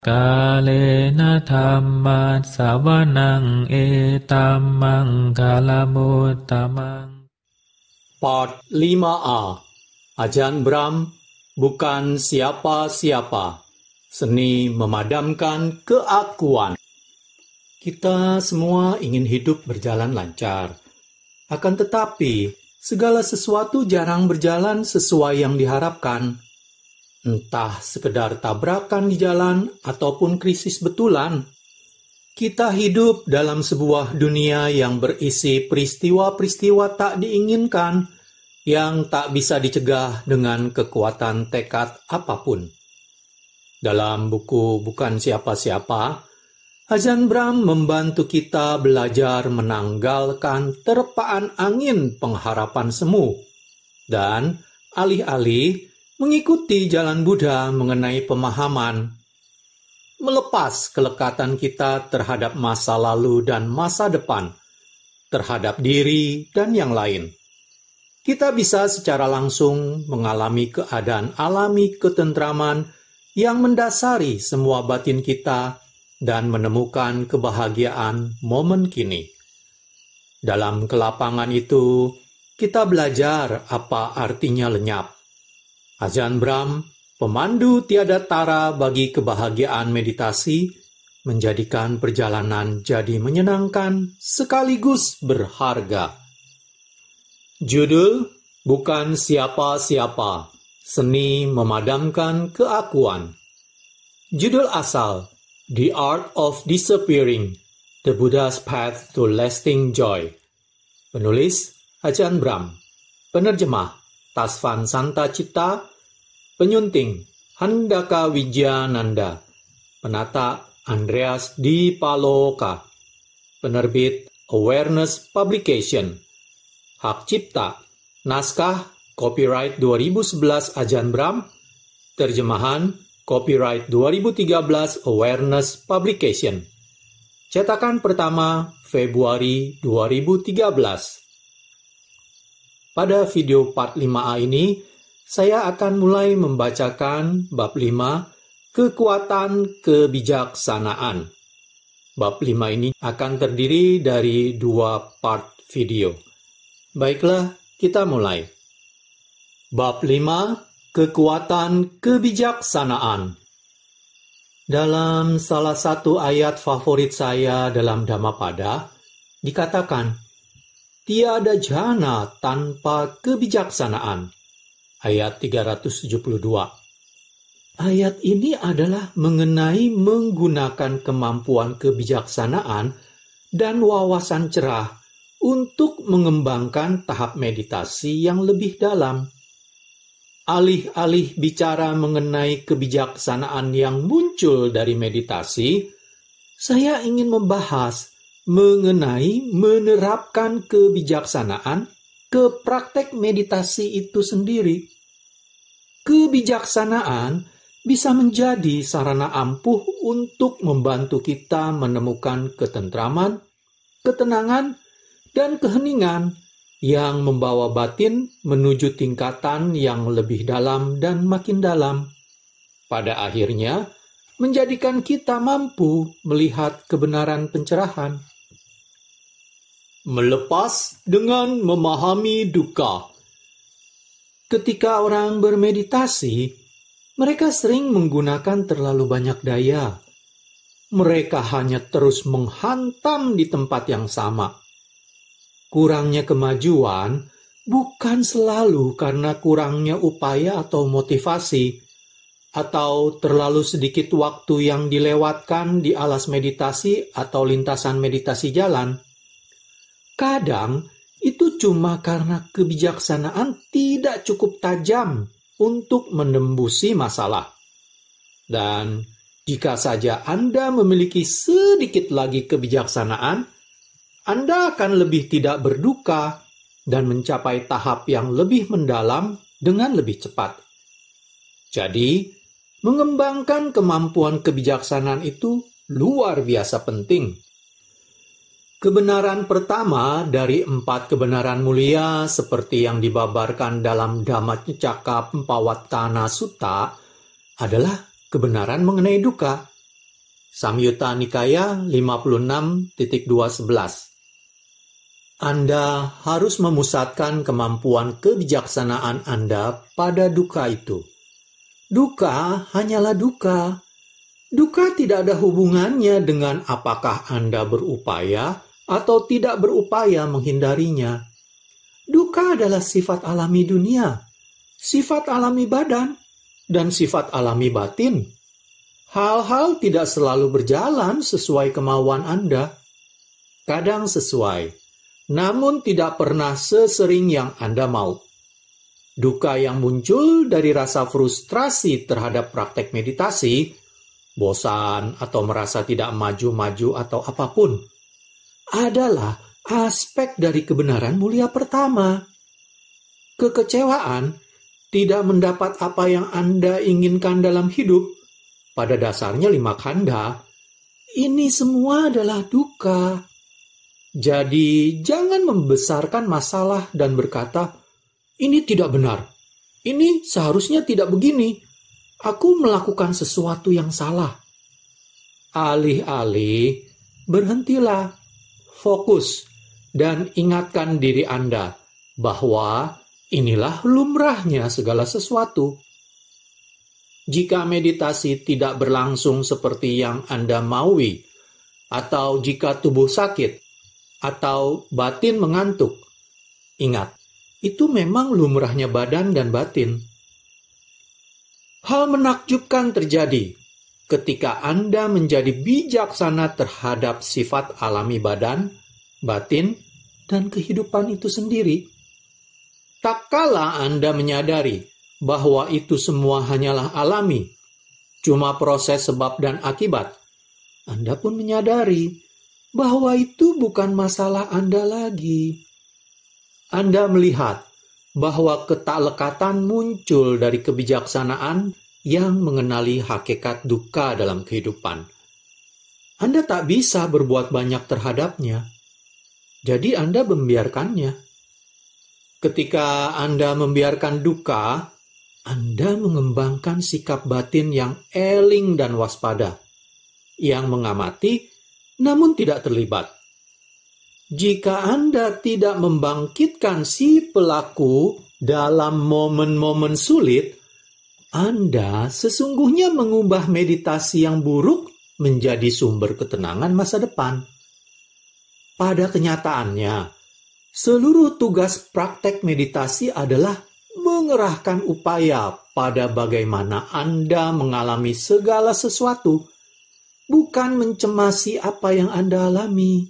Kalena dhamma sawanang etamang kalamutamang. Part 5a. Ajahn Brahm bukan siapa-siapa. Seni memadamkan keakuan. Kita semua ingin hidup berjalan lancar. Akan tetapi, segala sesuatu jarang berjalan sesuai yang diharapkan. Entah sekedar tabrakan di jalan ataupun krisis betulan. Kita hidup dalam sebuah dunia yang berisi peristiwa-peristiwa tak diinginkan, yang tak bisa dicegah dengan kekuatan tekad apapun. Dalam buku Bukan Siapa-Siapa, Ajahn Brahm membantu kita belajar menanggalkan terpaan angin pengharapan semu, dan alih-alih mengikuti jalan Buddha mengenai pemahaman, melepas kelekatan kita terhadap masa lalu dan masa depan, terhadap diri dan yang lain. Kita bisa secara langsung mengalami keadaan alami ketentraman yang mendasari semua batin kita dan menemukan kebahagiaan momen kini. Dalam kelapangan itu, kita belajar apa artinya lenyap. Ajahn Brahm, pemandu tiada tara bagi kebahagiaan meditasi, menjadikan perjalanan jadi menyenangkan sekaligus berharga. Judul Bukan Siapa-Siapa, Seni Memadamkan Keakuan. Judul asal The Art of Disappearing, The Buddha's Path to Lasting Joy. Penulis Ajahn Brahm. Penerjemah Tasvan Santa Citta. Penyunting Handaka Wijayananda. Penata Andreas Di Paloka. Penerbit Awareness Publication. Hak cipta naskah copyright 2011 Ajahn Brahm. Terjemahan copyright 2013 Awareness Publication. Cetakan pertama Februari 2013. Pada video part 5a ini, saya akan mulai membacakan bab 5, Kekuatan Kebijaksanaan. Bab 5 ini akan terdiri dari 2 part video. Baiklah, kita mulai. Bab 5, Kekuatan Kebijaksanaan. Dalam salah satu ayat favorit saya dalam Dhammapada, dikatakan, tiada jana tanpa kebijaksanaan. Ayat 372. Ayat ini adalah mengenai menggunakan kemampuan kebijaksanaan dan wawasan cerah untuk mengembangkan tahap meditasi yang lebih dalam. Alih-alih bicara mengenai kebijaksanaan yang muncul dari meditasi, saya ingin membahas mengenai menerapkan kebijaksanaan ke praktek meditasi itu sendiri. Kebijaksanaan bisa menjadi sarana ampuh untuk membantu kita menemukan ketentraman, ketenangan, dan keheningan yang membawa batin menuju tingkatan yang lebih dalam dan makin dalam. Pada akhirnya, menjadikan kita mampu melihat kebenaran pencerahan. Melepas dengan memahami dukkha. Ketika orang bermeditasi, mereka sering menggunakan terlalu banyak daya. Mereka hanya terus menghantam di tempat yang sama. Kurangnya kemajuan bukan selalu karena kurangnya upaya atau motivasi, atau terlalu sedikit waktu yang dilewatkan di alas meditasi atau lintasan meditasi jalan. Kadang, itu cuma karena kebijaksanaan tidak cukup tajam untuk menembusi masalah. Dan jika saja Anda memiliki sedikit lagi kebijaksanaan, Anda akan lebih tidak berduka dan mencapai tahap yang lebih mendalam dengan lebih cepat. Jadi, mengembangkan kemampuan kebijaksanaan itu luar biasa penting. Kebenaran pertama dari 4 kebenaran mulia seperti yang dibabarkan dalam Dhammacakkappavattana Sutta adalah kebenaran mengenai dukkha. Samyutta Nikaya 56.211. Anda harus memusatkan kemampuan kebijaksanaan Anda pada duka itu. Duka hanyalah duka. Duka tidak ada hubungannya dengan apakah Anda berupaya atau tidak berupaya menghindarinya. Duka adalah sifat alami dunia, sifat alami badan, dan sifat alami batin. Hal-hal tidak selalu berjalan sesuai kemauan Anda. Kadang sesuai, namun tidak pernah sesering yang Anda mau. Duka yang muncul dari rasa frustrasi terhadap praktek meditasi, bosan atau merasa tidak maju-maju atau apapun, adalah aspek dari kebenaran mulia pertama. Kekecewaan tidak mendapat apa yang Anda inginkan dalam hidup, pada dasarnya 5 kanda, ini semua adalah duka. Jadi, jangan membesarkan masalah dan berkata, ini tidak benar, ini seharusnya tidak begini, aku melakukan sesuatu yang salah. Alih-alih, berhentilah, fokus, dan ingatkan diri Anda bahwa inilah lumrahnya segala sesuatu. Jika meditasi tidak berlangsung seperti yang Anda maui, atau jika tubuh sakit, atau batin mengantuk, ingat, itu memang lumrahnya badan dan batin. Hal menakjubkan terjadi ketika Anda menjadi bijaksana terhadap sifat alami badan, batin, dan kehidupan itu sendiri. Tak kala Anda menyadari bahwa itu semua hanyalah alami, cuma proses sebab dan akibat, Anda pun menyadari bahwa itu bukan masalah Anda lagi. Anda melihat bahwa ketaklekatan muncul dari kebijaksanaan yang mengenali hakikat duka dalam kehidupan. Anda tak bisa berbuat banyak terhadapnya, jadi Anda membiarkannya. Ketika Anda membiarkan duka, Anda mengembangkan sikap batin yang eling dan waspada, yang mengamati namun tidak terlibat. Jika Anda tidak membangkitkan si pelaku dalam momen-momen sulit, Anda sesungguhnya mengubah meditasi yang buruk menjadi sumber ketenangan masa depan. Pada kenyataannya, seluruh tugas praktek meditasi adalah mengerahkan upaya pada bagaimana Anda mengalami segala sesuatu, bukan mencemasi apa yang Anda alami.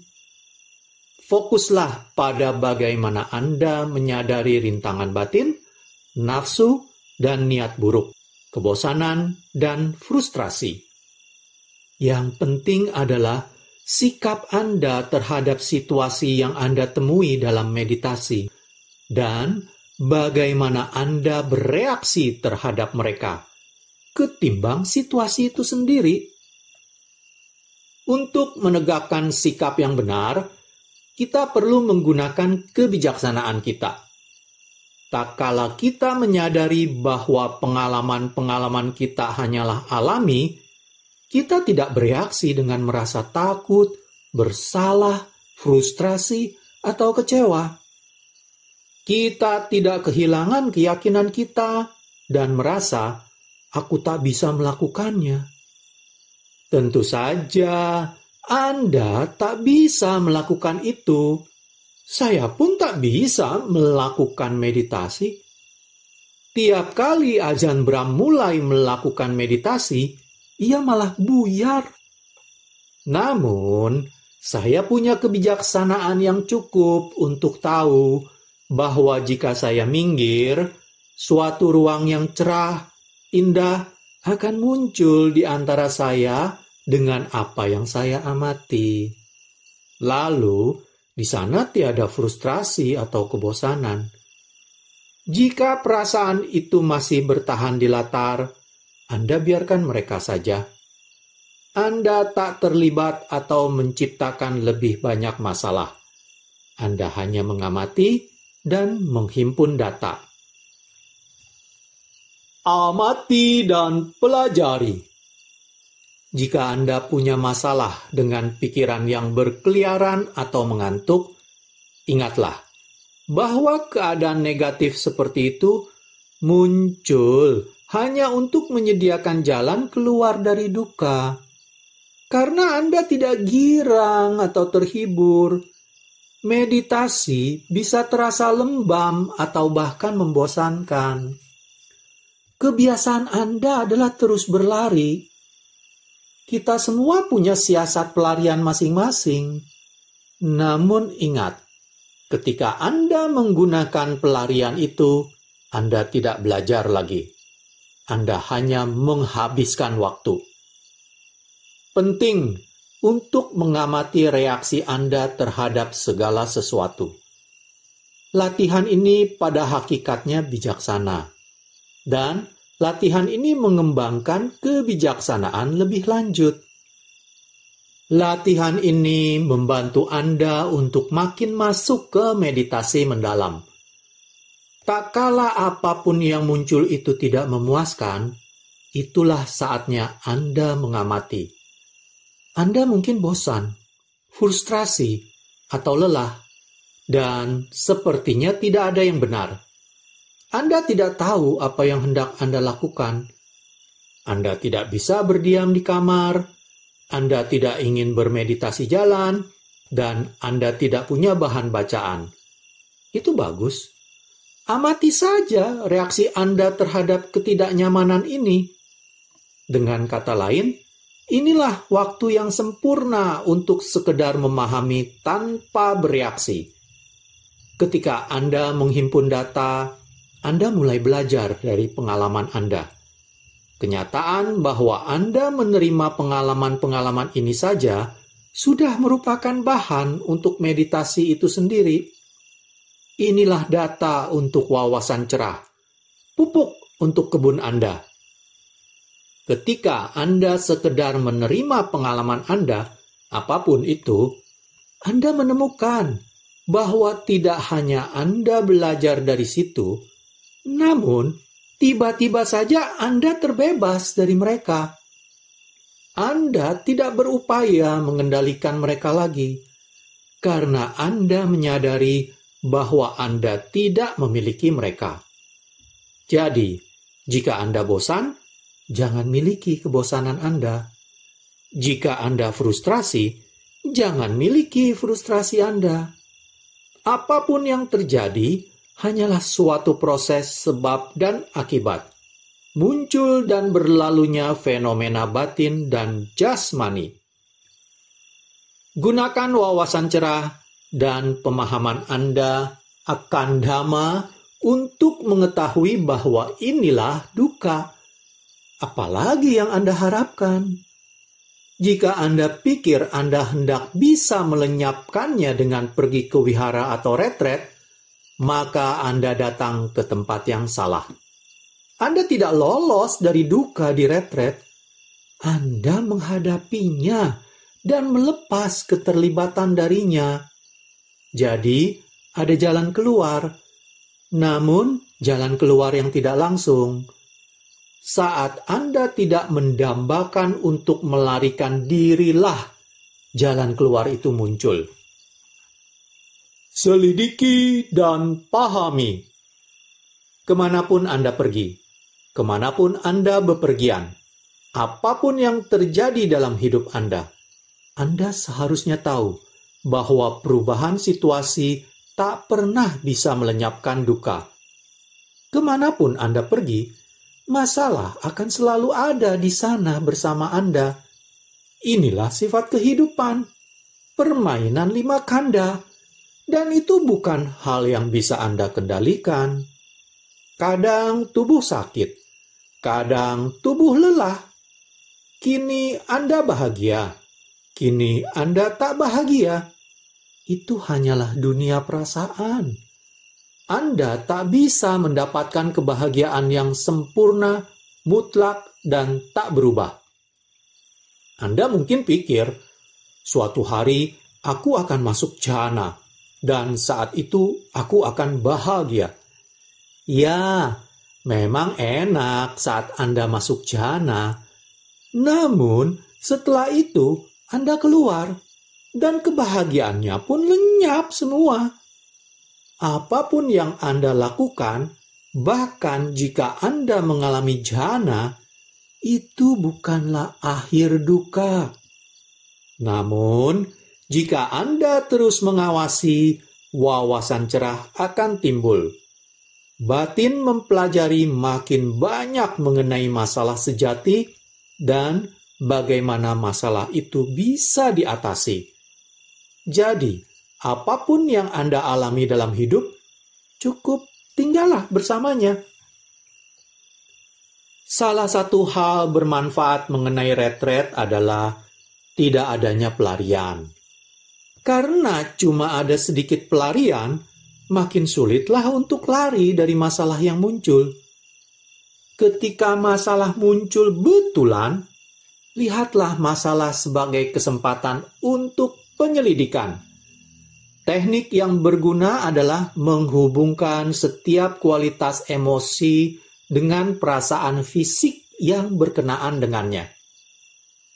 Fokuslah pada bagaimana Anda menyadari rintangan batin, nafsu, dan niat buruk, kebosanan, dan frustrasi. Yang penting adalah sikap Anda terhadap situasi yang Anda temui dalam meditasi, dan bagaimana Anda bereaksi terhadap mereka, ketimbang situasi itu sendiri. Untuk menegakkan sikap yang benar, kita perlu menggunakan kebijaksanaan kita. Tak kala kita menyadari bahwa pengalaman-pengalaman kita hanyalah alami, kita tidak bereaksi dengan merasa takut, bersalah, frustrasi, atau kecewa. Kita tidak kehilangan keyakinan kita dan merasa, aku tak bisa melakukannya. Tentu saja, Anda tak bisa melakukan itu. Saya pun tak bisa melakukan meditasi. Tiap kali Ajahn Brahm mulai melakukan meditasi, ia malah buyar. Namun, saya punya kebijaksanaan yang cukup untuk tahu bahwa jika saya minggir, suatu ruang yang cerah, indah, akan muncul di antara saya dengan apa yang saya amati. Lalu, di sana tiada frustrasi atau kebosanan. Jika perasaan itu masih bertahan di latar, Anda biarkan mereka saja. Anda tak terlibat atau menciptakan lebih banyak masalah. Anda hanya mengamati dan menghimpun data. Amati dan pelajari. Jika Anda punya masalah dengan pikiran yang berkeliaran atau mengantuk, ingatlah bahwa keadaan negatif seperti itu muncul hanya untuk menyediakan jalan keluar dari duka. Karena Anda tidak girang atau terhibur, meditasi bisa terasa lembam atau bahkan membosankan. Kebiasaan Anda adalah terus berlari. Kita semua punya siasat pelarian masing-masing. Namun ingat, ketika Anda menggunakan pelarian itu, Anda tidak belajar lagi. Anda hanya menghabiskan waktu. Penting untuk mengamati reaksi Anda terhadap segala sesuatu. Latihan ini pada hakikatnya bijaksana. Dan latihan ini mengembangkan kebijaksanaan lebih lanjut. Latihan ini membantu Anda untuk makin masuk ke meditasi mendalam. Tak kala apapun yang muncul itu tidak memuaskan, itulah saatnya Anda mengamati. Anda mungkin bosan, frustrasi, atau lelah, dan sepertinya tidak ada yang benar. Anda tidak tahu apa yang hendak Anda lakukan. Anda tidak bisa berdiam di kamar, Anda tidak ingin bermeditasi jalan, dan Anda tidak punya bahan bacaan. Itu bagus. Amati saja reaksi Anda terhadap ketidaknyamanan ini. Dengan kata lain, inilah waktu yang sempurna untuk sekedar memahami tanpa bereaksi. Ketika Anda menghimpun data, Anda mulai belajar dari pengalaman Anda. Kenyataan bahwa Anda menerima pengalaman-pengalaman ini saja sudah merupakan bahan untuk meditasi itu sendiri. Inilah data untuk wawasan cerah, pupuk untuk kebun Anda. Ketika Anda sekedar menerima pengalaman Anda, apapun itu, Anda menemukan bahwa tidak hanya Anda belajar dari situ, namun tiba-tiba saja Anda terbebas dari mereka. Anda tidak berupaya mengendalikan mereka lagi, karena Anda menyadari bahwa Anda tidak memiliki mereka. Jadi, jika Anda bosan, jangan miliki kebosanan Anda. Jika Anda frustrasi, jangan miliki frustrasi Anda. Apapun yang terjadi, hanyalah suatu proses sebab dan akibat. Muncul dan berlalunya fenomena batin dan jasmani. Gunakan wawasan cerah dan pemahaman Anda akan dhamma untuk mengetahui bahwa inilah duka. Apalagi yang Anda harapkan? Jika Anda pikir Anda hendak bisa melenyapkannya dengan pergi ke wihara atau retret, maka Anda datang ke tempat yang salah. Anda tidak lolos dari duka di retret. Anda menghadapinya dan melepas keterlibatan darinya. Jadi, ada jalan keluar. Namun, jalan keluar yang tidak langsung. Saat Anda tidak mendambakan untuk melarikan dirilah, jalan keluar itu muncul. Selidiki dan pahami. Kemanapun Anda pergi, kemanapun Anda bepergian, apapun yang terjadi dalam hidup Anda seharusnya tahu bahwa perubahan situasi tak pernah bisa melenyapkan duka. Kemanapun Anda pergi, masalah akan selalu ada di sana bersama Anda. Inilah sifat kehidupan, permainan 5 kanda. Dan itu bukan hal yang bisa Anda kendalikan. Kadang tubuh sakit, kadang tubuh lelah. Kini Anda bahagia, kini Anda tak bahagia. Itu hanyalah dunia perasaan. Anda tak bisa mendapatkan kebahagiaan yang sempurna, mutlak, dan tak berubah. Anda mungkin pikir, suatu hari aku akan masuk jhana. Dan saat itu aku akan bahagia. Ya, memang enak saat Anda masuk jhana. Namun, setelah itu Anda keluar, dan kebahagiaannya pun lenyap semua. Apapun yang Anda lakukan, bahkan jika Anda mengalami jhana, itu bukanlah akhir duka. Namun, jika Anda terus mengawasi, wawasan cerah akan timbul. Batin mempelajari makin banyak mengenai masalah sejati dan bagaimana masalah itu bisa diatasi. Jadi, apapun yang Anda alami dalam hidup, cukup tinggallah bersamanya. Salah satu hal bermanfaat mengenai retret adalah tidak adanya pelarian. Karena cuma ada sedikit pelarian, makin sulitlah untuk lari dari masalah yang muncul. Ketika masalah muncul betulan, lihatlah masalah sebagai kesempatan untuk penyelidikan. Teknik yang berguna adalah menghubungkan setiap kualitas emosi dengan perasaan fisik yang berkenaan dengannya.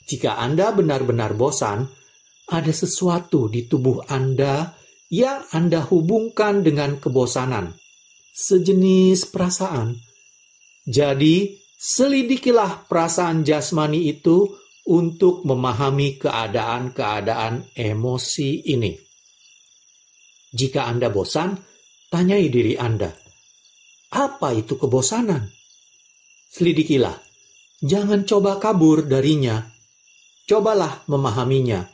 Jika Anda benar-benar bosan, ada sesuatu di tubuh Anda yang Anda hubungkan dengan kebosanan, sejenis perasaan. Jadi, selidikilah perasaan jasmani itu untuk memahami keadaan-keadaan emosi ini. Jika Anda bosan, tanyai diri Anda, apa itu kebosanan? Selidikilah, jangan coba kabur darinya. Cobalah memahaminya.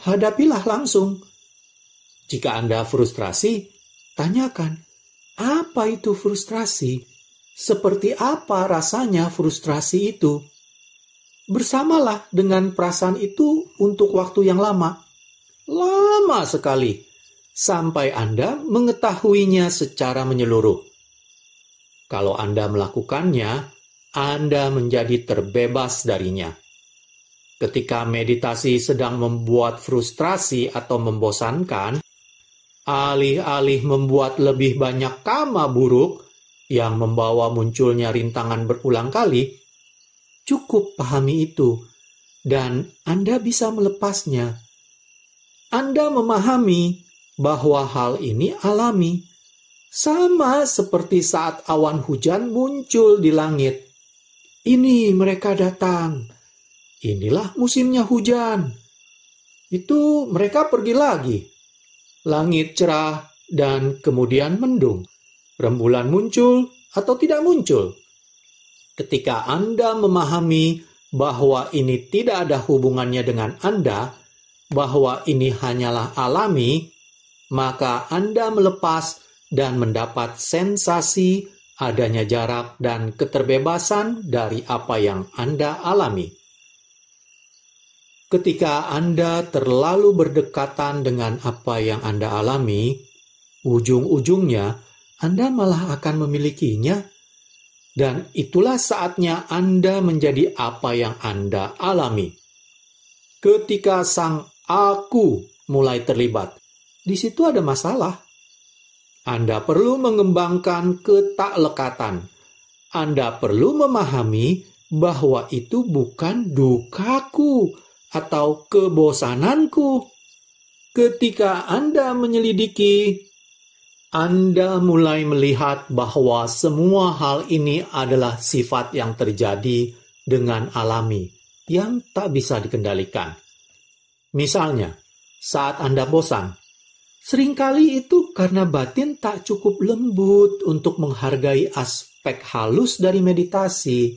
Hadapilah langsung. Jika Anda frustrasi, tanyakan, apa itu frustrasi? Seperti apa rasanya frustrasi itu? Bersamalah dengan perasaan itu untuk waktu yang lama. Lama sekali. Sampai Anda mengetahuinya secara menyeluruh. Kalau Anda melakukannya, Anda menjadi terbebas darinya. Ketika meditasi sedang membuat frustrasi atau membosankan, alih-alih membuat lebih banyak kama buruk yang membawa munculnya rintangan berulang kali, cukup pahami itu, dan Anda bisa melepasnya. Anda memahami bahwa hal ini alami, sama seperti saat awan hujan muncul di langit. Ini mereka datang. Inilah musimnya hujan. Itu mereka pergi lagi. Langit cerah dan kemudian mendung. Rembulan muncul atau tidak muncul. Ketika Anda memahami bahwa ini tidak ada hubungannya dengan Anda, bahwa ini hanyalah alami, maka Anda melepas dan mendapat sensasi adanya jarak dan keterbebasan dari apa yang Anda alami. Ketika Anda terlalu berdekatan dengan apa yang Anda alami, ujung-ujungnya Anda malah akan memilikinya, dan itulah saatnya Anda menjadi apa yang Anda alami. Ketika sang aku mulai terlibat, di situ ada masalah. Anda perlu mengembangkan ketaklekatan. Anda perlu memahami bahwa itu bukan dukaku atau kebosananku. Ketika Anda menyelidiki, Anda mulai melihat bahwa semua hal ini adalah sifat yang terjadi dengan alami, yang tak bisa dikendalikan. Misalnya, saat Anda bosan, seringkali itu karena batin tak cukup lembut untuk menghargai aspek halus dari meditasi.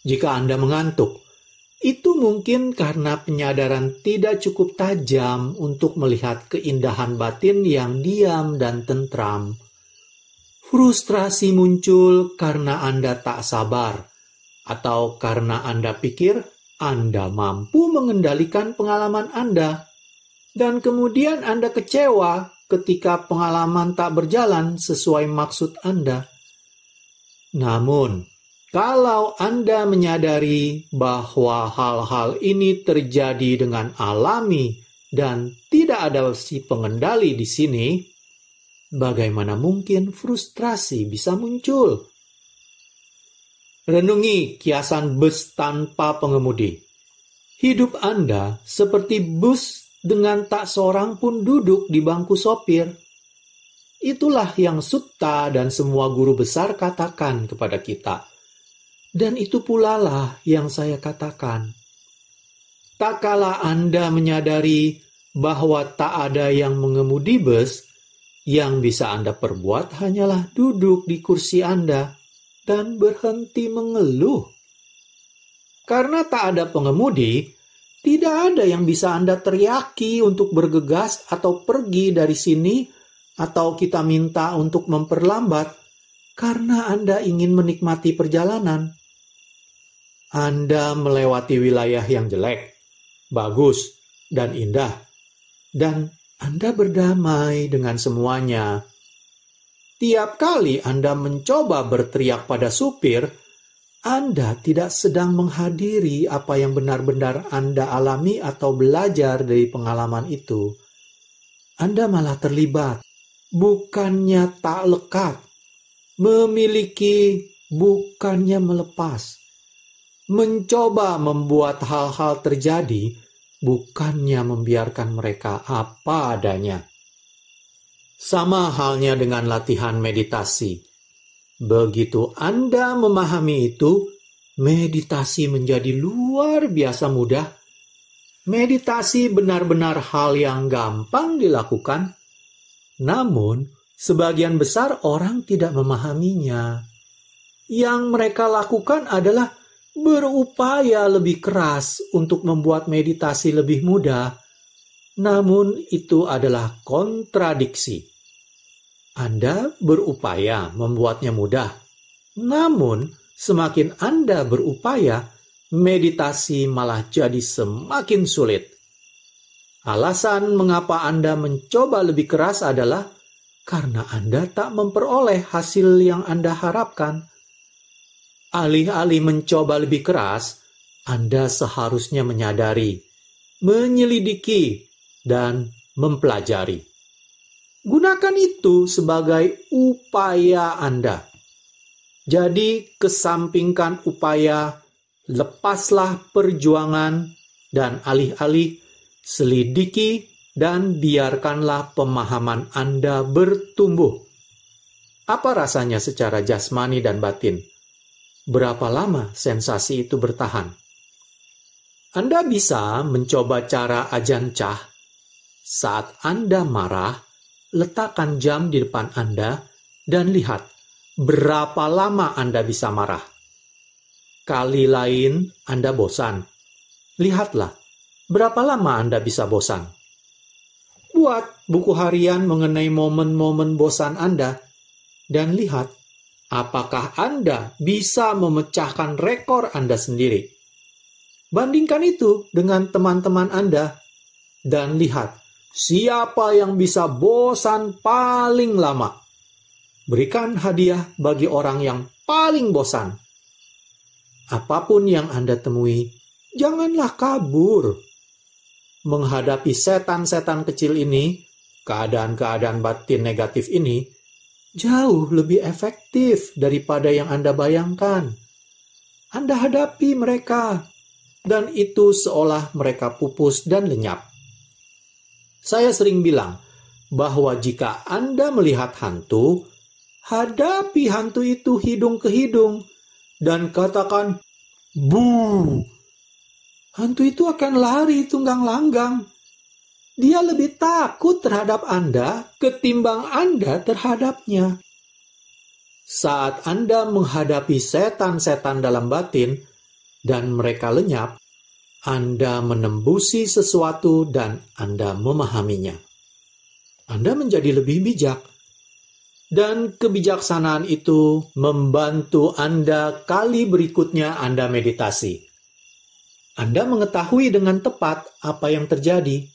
Jika Anda mengantuk, itu mungkin karena penyadaran tidak cukup tajam untuk melihat keindahan batin yang diam dan tentram. Frustrasi muncul karena Anda tak sabar, atau karena Anda pikir Anda mampu mengendalikan pengalaman Anda. Dan kemudian Anda kecewa ketika pengalaman tak berjalan sesuai maksud Anda. Namun, kalau Anda menyadari bahwa hal-hal ini terjadi dengan alami dan tidak ada si pengendali di sini, bagaimana mungkin frustrasi bisa muncul? Renungi kiasan bus tanpa pengemudi. Hidup Anda seperti bus dengan tak seorang pun duduk di bangku sopir. Itulah yang Sutta dan semua guru besar katakan kepada kita. Dan itu pula lah yang saya katakan. Tak kala Anda menyadari bahwa tak ada yang mengemudi bus, yang bisa Anda perbuat hanyalah duduk di kursi Anda dan berhenti mengeluh. Karena tak ada pengemudi, tidak ada yang bisa Anda teriaki untuk bergegas atau pergi dari sini, atau kita minta untuk memperlambat, karena Anda ingin menikmati perjalanan. Anda melewati wilayah yang jelek, bagus, dan indah, dan Anda berdamai dengan semuanya. Tiap kali Anda mencoba berteriak pada supir, Anda tidak sedang menghadiri apa yang benar-benar Anda alami atau belajar dari pengalaman itu. Anda malah terlibat, bukannya tak lekat, memiliki bukannya melepas, mencoba membuat hal-hal terjadi, bukannya membiarkan mereka apa adanya. Sama halnya dengan latihan meditasi. Begitu Anda memahami itu, meditasi menjadi luar biasa mudah. Meditasi benar-benar hal yang gampang dilakukan, namun sebagian besar orang tidak memahaminya. Yang mereka lakukan adalah berupaya lebih keras untuk membuat meditasi lebih mudah. Namun itu adalah kontradiksi. Anda berupaya membuatnya mudah. Namun semakin Anda berupaya, meditasi malah jadi semakin sulit. Alasan mengapa Anda mencoba lebih keras adalah karena Anda tak memperoleh hasil yang Anda harapkan. Alih-alih mencoba lebih keras, Anda seharusnya menyadari, menyelidiki, dan mempelajari. Gunakan itu sebagai upaya Anda. Jadi, kesampingkan upaya, lepaslah perjuangan, dan alih-alih selidiki dan biarkanlah pemahaman Anda bertumbuh. Apa rasanya secara jasmani dan batin? Berapa lama sensasi itu bertahan? Anda bisa mencoba cara Ajahn Chah. Saat Anda marah, letakkan jam di depan Anda dan lihat berapa lama Anda bisa marah. Kali lain Anda bosan. Lihatlah berapa lama Anda bisa bosan. Buat buku harian mengenai momen-momen bosan Anda dan lihat apakah Anda bisa memecahkan rekor Anda sendiri. Bandingkan itu dengan teman-teman Anda dan lihat siapa yang bisa bosan paling lama. Berikan hadiah bagi orang yang paling bosan. Apapun yang Anda temui, janganlah kabur. Menghadapi setan-setan kecil ini, keadaan-keadaan batin negatif ini, jauh lebih efektif daripada yang Anda bayangkan. Anda hadapi mereka, dan itu seolah mereka pupus dan lenyap. Saya sering bilang bahwa jika Anda melihat hantu, hadapi hantu itu hidung ke hidung dan katakan, "Bu!" Hantu itu akan lari tunggang langgang. Dia lebih takut terhadap Anda ketimbang Anda terhadapnya. Saat Anda menghadapi setan-setan dalam batin dan mereka lenyap, Anda menembusi sesuatu dan Anda memahaminya. Anda menjadi lebih bijak. Dan kebijaksanaan itu membantu Anda kali berikutnya Anda meditasi. Anda mengetahui dengan tepat apa yang terjadi,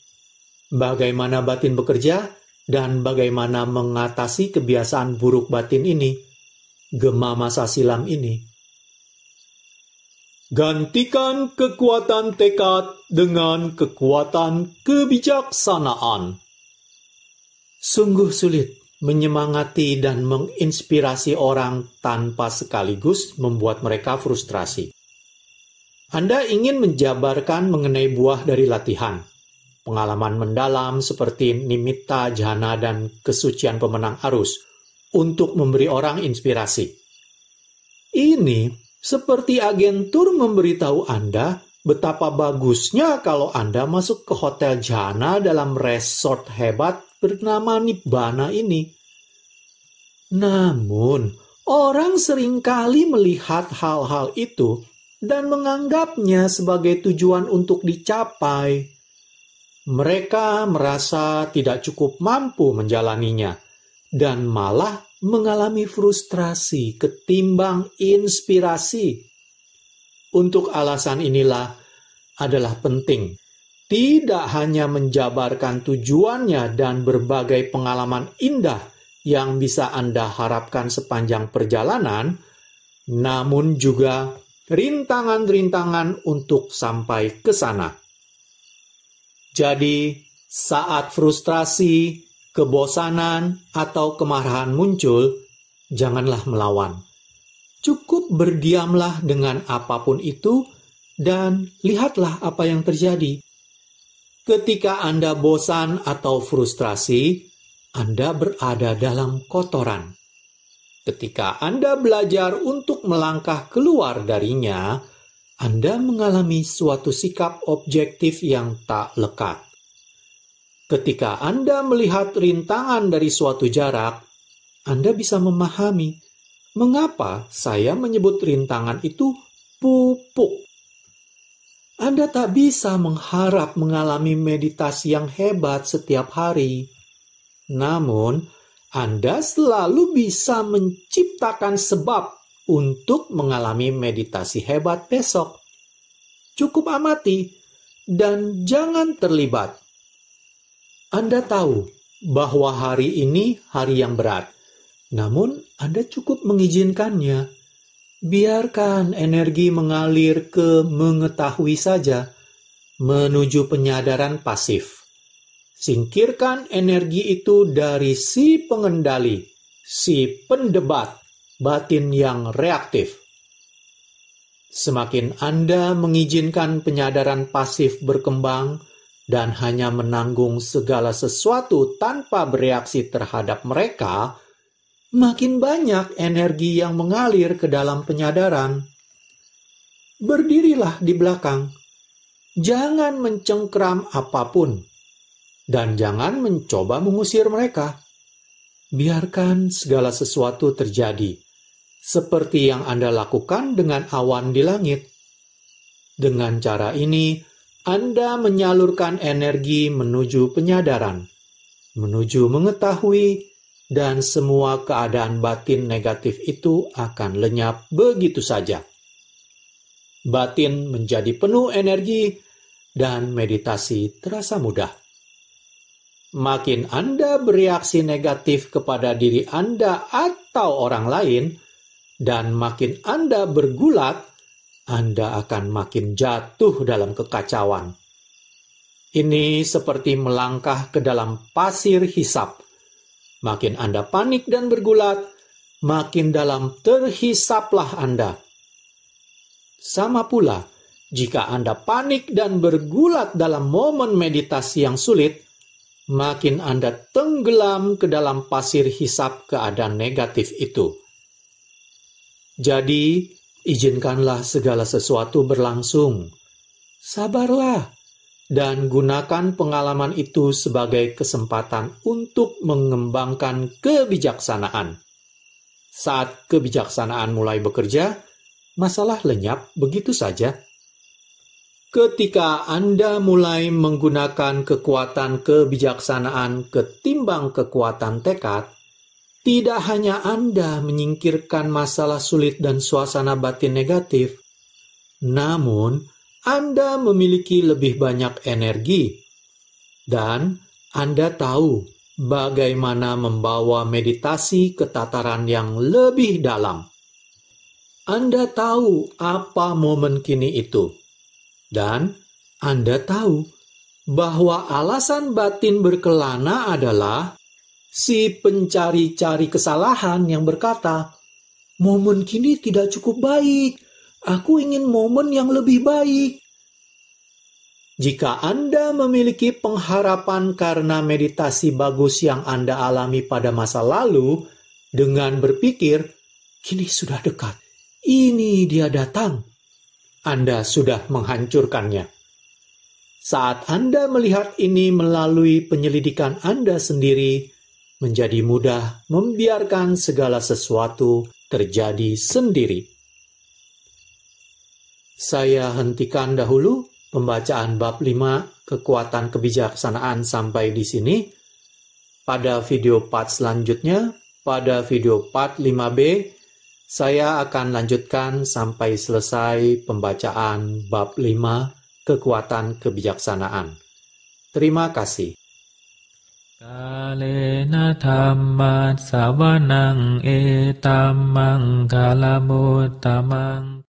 bagaimana batin bekerja, dan bagaimana mengatasi kebiasaan buruk batin ini, gema masa silam ini. Gantikan kekuatan tekad dengan kekuatan kebijaksanaan. Sungguh sulit menyemangati dan menginspirasi orang tanpa sekaligus membuat mereka frustrasi. Anda ingin menjabarkan mengenai buah dari latihan, pengalaman mendalam seperti nimitta jhana dan kesucian pemenang arus untuk memberi orang inspirasi. Ini seperti agentur memberitahu Anda betapa bagusnya kalau Anda masuk ke hotel jhana dalam resort hebat bernama Nibbana ini. Namun, orang seringkali melihat hal-hal itu dan menganggapnya sebagai tujuan untuk dicapai. Mereka merasa tidak cukup mampu menjalaninya dan malah mengalami frustrasi ketimbang inspirasi. Untuk alasan inilah adalah penting tidak hanya menjabarkan tujuannya dan berbagai pengalaman indah yang bisa Anda harapkan sepanjang perjalanan, namun juga rintangan-rintangan untuk sampai ke sana. Jadi, saat frustrasi, kebosanan, atau kemarahan muncul, janganlah melawan. Cukup berdiamlah dengan apapun itu dan lihatlah apa yang terjadi. Ketika Anda bosan atau frustrasi, Anda berada dalam kotoran. Ketika Anda belajar untuk melangkah keluar darinya, Anda mengalami suatu sikap objektif yang tak lekat. Ketika Anda melihat rintangan dari suatu jarak, Anda bisa memahami mengapa saya menyebut rintangan itu pupuk. Anda tak bisa mengharap mengalami meditasi yang hebat setiap hari. Namun, Anda selalu bisa menciptakan sebab untuk mengalami meditasi hebat besok. Cukup amati dan jangan terlibat. Anda tahu bahwa hari ini hari yang berat. Namun, Anda cukup mengizinkannya. Biarkan energi mengalir ke mengetahui saja, menuju penyadaran pasif. Singkirkan energi itu dari si pengendali, si pendebat, batin yang reaktif. Semakin Anda mengizinkan penyadaran pasif berkembang dan hanya menanggung segala sesuatu tanpa bereaksi terhadap mereka, makin banyak energi yang mengalir ke dalam penyadaran. Berdirilah di belakang. Jangan mencengkram apapun. Dan jangan mencoba mengusir mereka. Biarkan segala sesuatu terjadi. Seperti yang Anda lakukan dengan awan di langit. Dengan cara ini, Anda menyalurkan energi menuju penyadaran. Menuju mengetahui, dan semua keadaan batin negatif itu akan lenyap begitu saja. Batin menjadi penuh energi dan meditasi terasa mudah. Makin Anda bereaksi negatif kepada diri Anda atau orang lain, dan makin Anda bergulat, Anda akan makin jatuh dalam kekacauan. Ini seperti melangkah ke dalam pasir hisap. Makin Anda panik dan bergulat, makin dalam terhisaplah Anda. Sama pula, jika Anda panik dan bergulat dalam momen meditasi yang sulit, makin Anda tenggelam ke dalam pasir hisap keadaan negatif itu. Jadi, izinkanlah segala sesuatu berlangsung. Sabarlah. Dan gunakan pengalaman itu sebagai kesempatan untuk mengembangkan kebijaksanaan. Saat kebijaksanaan mulai bekerja, masalah lenyap begitu saja. Ketika Anda mulai menggunakan kekuatan kebijaksanaan ketimbang kekuatan tekad, tidak hanya Anda menyingkirkan masalah sulit dan suasana batin negatif, namun Anda memiliki lebih banyak energi, dan Anda tahu bagaimana membawa meditasi ke tataran yang lebih dalam. Anda tahu apa momen kini itu, dan Anda tahu bahwa alasan batin berkelana adalah si pencari-cari kesalahan yang berkata, "Momen kini tidak cukup baik. Aku ingin momen yang lebih baik." Jika Anda memiliki pengharapan karena meditasi bagus yang Anda alami pada masa lalu, dengan berpikir, "Kini sudah dekat, ini dia datang," Anda sudah menghancurkannya. Saat Anda melihat ini melalui penyelidikan Anda sendiri, menjadi mudah membiarkan segala sesuatu terjadi sendiri. Saya hentikan dahulu pembacaan bab 5 kekuatan kebijaksanaan sampai di sini. Pada video part selanjutnya, pada video part 5b, saya akan lanjutkan sampai selesai pembacaan bab 5 kekuatan kebijaksanaan. Terima kasih. Kalena dhamma savanang etamang kalamutamang